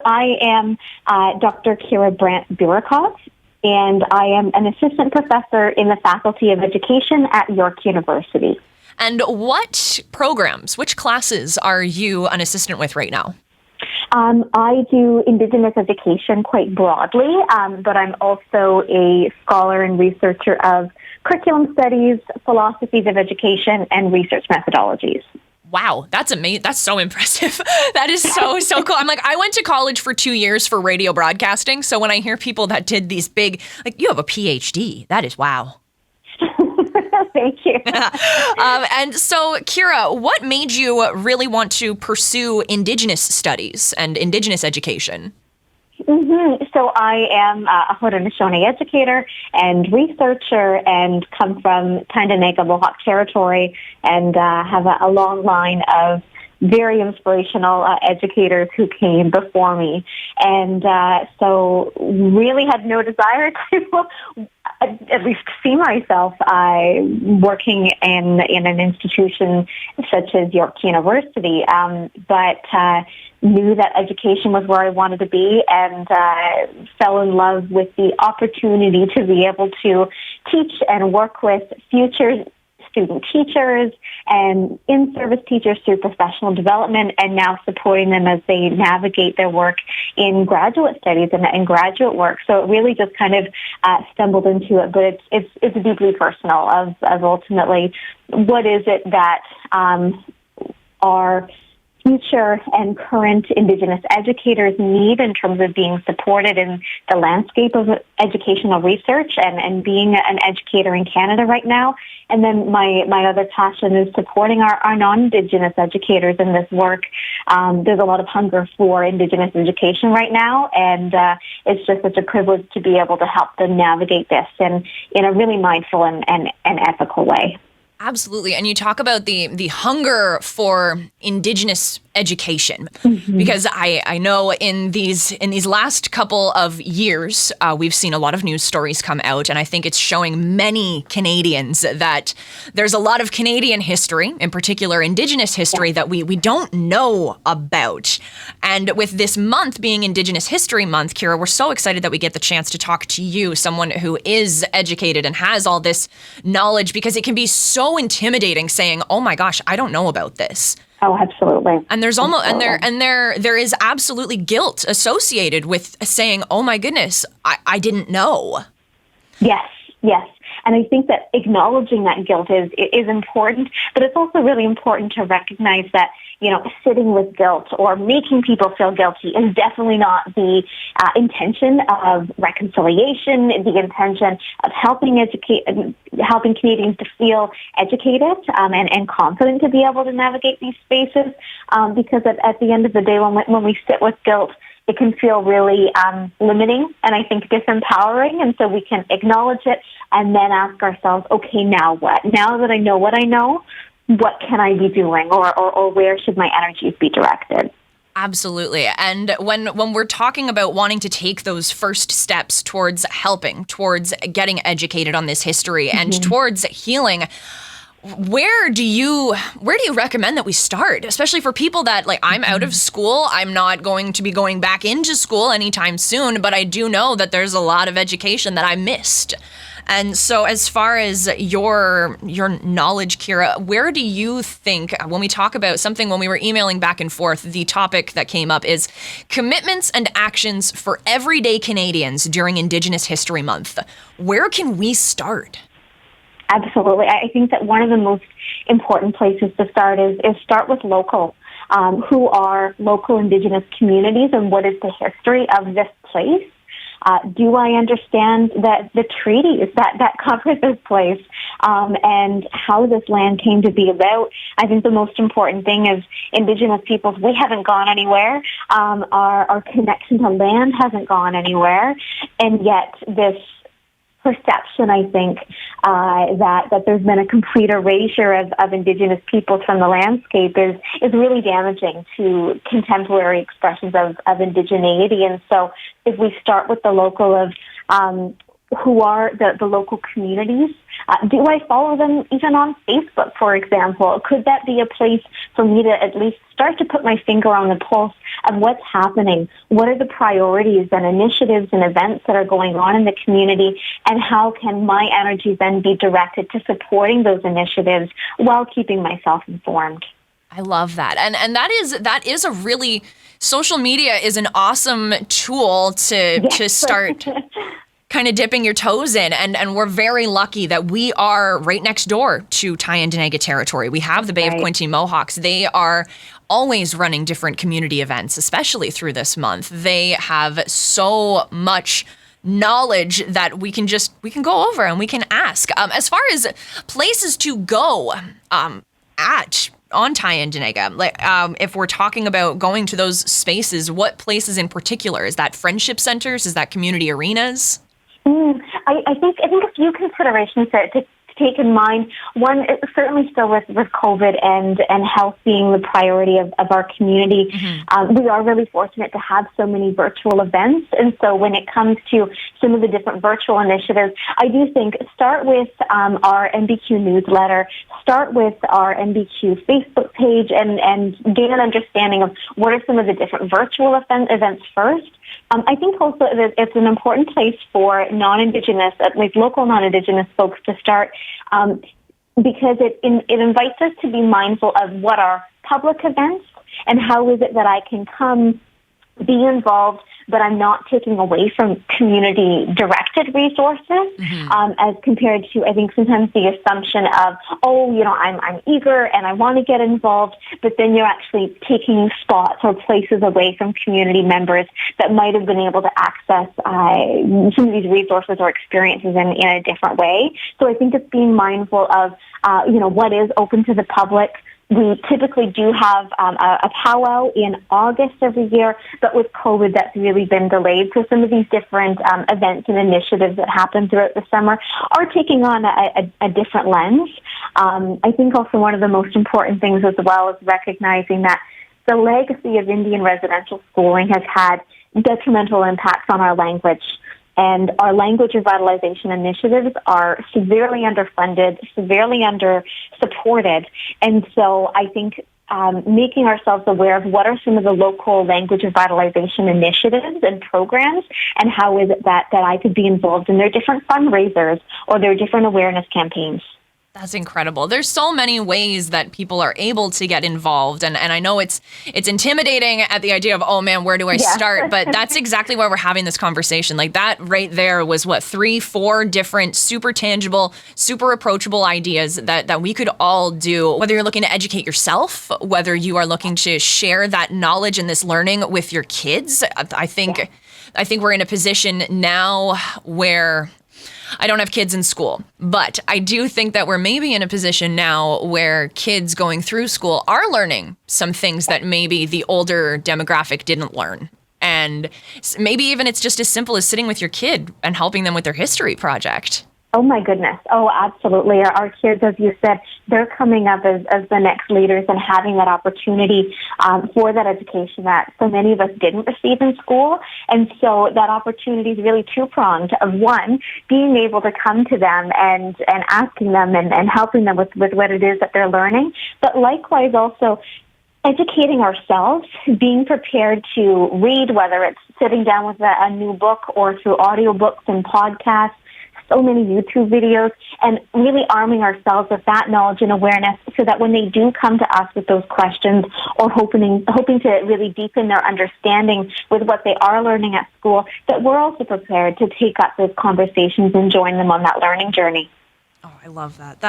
I am Dr. Kiera Brant-Birioukov, and I am an assistant professor in the Faculty of Education at York University. And what programs, which classes are you an assistant with right now? I do Indigenous education quite broadly, but I'm also a scholar and researcher of curriculum studies, philosophies of education, and research methodologies. Wow, that's amazing. That's so impressive. That is so cool. I'm like, I went to college for 2 years for radio broadcasting. So when I hear people that did these big, like, you have a PhD, that is wow. Thank you. And so, Kiera, what made you really want to pursue Indigenous studies and Indigenous education? So I am a Haudenosaunee educator and researcher and come from Tyendinaga Mohawk territory and have a long line of very inspirational educators who came before me. And so really had no desire to at least see myself working in an institution such as York University, but knew that education was where I wanted to be and fell in love with the opportunity to be able to teach and work with future student teachers and in-service teachers through professional development, and now supporting them as they navigate their work in graduate studies and graduate work. So it really just kind of stumbled into it, but it's deeply personal of ultimately what is it that our future and current Indigenous educators need in terms of being supported in the landscape of educational research and being an educator in Canada right now. And then my other passion is supporting our non-Indigenous educators in this work. There's a lot of hunger for Indigenous education right now, and it's just such a privilege to be able to help them navigate this in a really mindful and ethical way. Absolutely. And you talk about the hunger for Indigenous education, because I know in these last couple of years, we've seen a lot of news stories come out, and I think it's showing many Canadians that there's a lot of Canadian history, in particular Indigenous history, that we don't know about. And with this month being Indigenous History Month, Kiera, we're so excited that we get the chance to talk to you, someone who is educated and has all this knowledge, because it can be so intimidating saying, oh my gosh, I don't know about this. Oh, absolutely. And there's almost there is absolutely guilt associated with saying, "Oh my goodness, I didn't know." Yes. And I think that acknowledging that guilt is important, but it's also really important to recognize that, sitting with guilt or making people feel guilty is definitely not the intention of reconciliation, the intention of helping Canadians to feel educated and confident to be able to navigate these spaces, because at the end of the day, when we sit with guilt, it can feel really limiting and I think disempowering. And so we can acknowledge it and then ask ourselves, okay, now what? Now that I know what I know, what can I be doing, or where should my energies be directed? Absolutely. And when we're talking about wanting to take those first steps towards helping, towards getting educated on this history and towards healing, where do you recommend that we start? Especially for people that, like, I'm out of school. I'm not going to be going back into school anytime soon, but I do know that there's a lot of education that I missed. And so as far as your knowledge, Kiera, where do you think, when we talk about something, when we were emailing back and forth, the topic that came up is commitments and actions for everyday Canadians during Indigenous History Month. Where can we start? Absolutely. I think that one of the most important places to start is start with local. Who are local Indigenous communities and what is the history of this place? Do I understand that the treaties that cover this place and how this land came to be about? I think the most important thing is Indigenous peoples, we haven't gone anywhere. Our connection to land hasn't gone anywhere. And yet this perception, I think, that there's been a complete erasure of Indigenous peoples from the landscape is really damaging to contemporary expressions of indigeneity. And so if we start with the local of who are the local communities? Do I follow them even on Facebook, for example? Could that be a place for me to at least start to put my finger on the pulse of what's happening? What are the priorities and initiatives and events that are going on in the community? And how can my energy then be directed to supporting those initiatives while keeping myself informed? I love that. And that is a really, social media is an awesome tool to start kind of dipping your toes in. And we're very lucky that we are right next door to Tyendinaga territory. We have the Bay of Quinte Mohawks. They are always running different community events, especially through this month. They have so much knowledge that we can go over and we can ask. As far as places to go on Tyendinaga, like if we're talking about going to those spaces, what places in particular? Is that friendship centers? Is that community arenas? I think a few considerations to take in mind. One, certainly still with COVID and health being the priority of our community, we are really fortunate to have so many virtual events. And so when it comes to some of the different virtual initiatives, I do think start with our MBQ newsletter, start with our MBQ Facebook page, and gain an understanding of what are some of the different virtual events first. I think also that it's an important place for non-Indigenous, at least local non-Indigenous folks to start, because it invites us to be mindful of what are public events and how is it that I can come, be involved, but I'm not taking away from community-directed resources, as compared to, I think, sometimes the assumption of, I'm eager and I want to get involved, but then you're actually taking spots or places away from community members that might have been able to access some of these resources or experiences in a different way. So I think it's being mindful of, what is open to the public. We typically do have a powwow in August every year, but with COVID, that's really been delayed. So some of these different events and initiatives that happen throughout the summer are taking on a different lens. I think also one of the most important things as well is recognizing that the legacy of Indian residential schooling has had detrimental impacts on our language. And our language revitalization initiatives are severely underfunded, severely under-supported. And so I think making ourselves aware of what are some of the local language revitalization initiatives and programs, and how is it that I could be involved in their different fundraisers or their different awareness campaigns. That's incredible. There's so many ways that people are able to get involved. And I know it's intimidating at the idea of, oh man, where do I start? But that's exactly why we're having this conversation. Like that right there was 3-4 different super tangible, super approachable ideas that we could all do. Whether you're looking to educate yourself, whether you are looking to share that knowledge and this learning with your kids. I think we're in a position now where I don't have kids in school, but I do think that we're maybe in a position now where kids going through school are learning some things that maybe the older demographic didn't learn. And maybe even it's just as simple as sitting with your kid and helping them with their history project. Oh, my goodness. Oh, absolutely. Our kids, as you said, they're coming up as the next leaders and having that opportunity for that education that so many of us didn't receive in school. And so that opportunity is really two-pronged of, one, being able to come to them and asking them and helping them with what it is that they're learning, but likewise also educating ourselves, being prepared to read, whether it's sitting down with a new book or through audiobooks and podcasts, so many YouTube videos, and really arming ourselves with that knowledge and awareness so that when they do come to us with those questions or hoping to really deepen their understanding with what they are learning at school, that we're also prepared to take up those conversations and join them on that learning journey. Oh, I love that.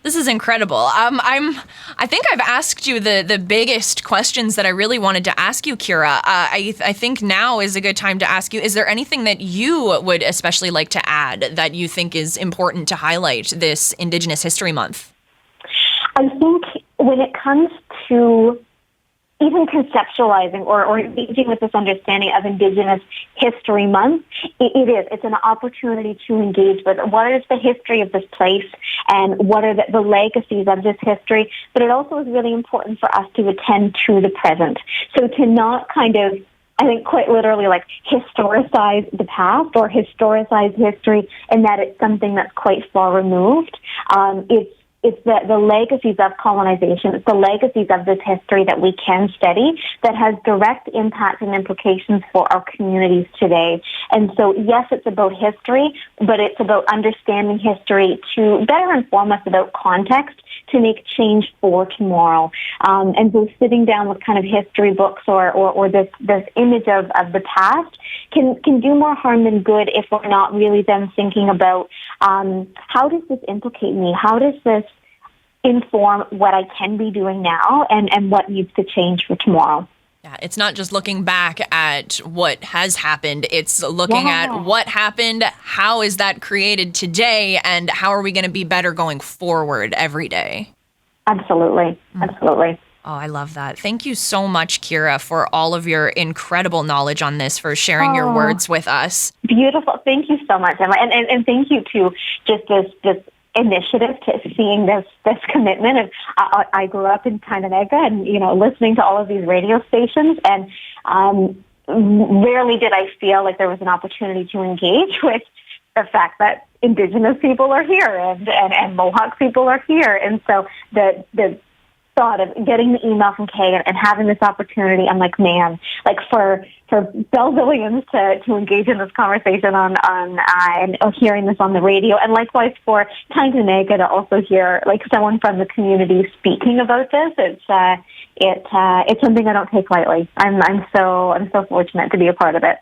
This is incredible. I think I've asked you the biggest questions that I really wanted to ask you, Kiera. I think now is a good time to ask you, is there anything that you would especially like to add that you think is important to highlight this Indigenous History Month? I think when it comes to even conceptualizing or engaging with this understanding of Indigenous History Month, it's an opportunity to engage with what is the history of this place and what are the legacies of this history. But it also is really important for us to attend to the present. So to not kind of I think quite literally like historicize the past or historicize history, in that it's something that's quite far removed. It's the legacies of colonization. It's the legacies of this history that we can study that has direct impact and implications for our communities today. And so, yes, it's about history, but it's about understanding history to better inform us about context to make change for tomorrow. And so sitting down with kind of history books or this image of the past can do more harm than good if we're not really then thinking about how does this implicate me? How does this inform what I can be doing now and what needs to change for tomorrow? Yeah, it's not just looking back at what has happened. It's looking at what happened, how is that created today, and how are we going to be better going forward every day? Absolutely. Absolutely. Oh, I love that. Thank you so much, Kiera, for all of your incredible knowledge on this, for sharing your words with us. Beautiful. Thank you so much, Emma. And thank you to just this initiative to seeing this commitment. And I grew up in Tyndonega and, listening to all of these radio stations, and rarely did I feel like there was an opportunity to engage with the fact that Indigenous people are here and Mohawk people are here. And so the thought of getting the email from Kay and having this opportunity, I'm like, man, like for Bellvillians to engage in this conversation and hearing this on the radio, and likewise for Tyndonega to also hear like someone from the community speaking about this, it's something I don't take lightly. I'm so fortunate to be a part of it.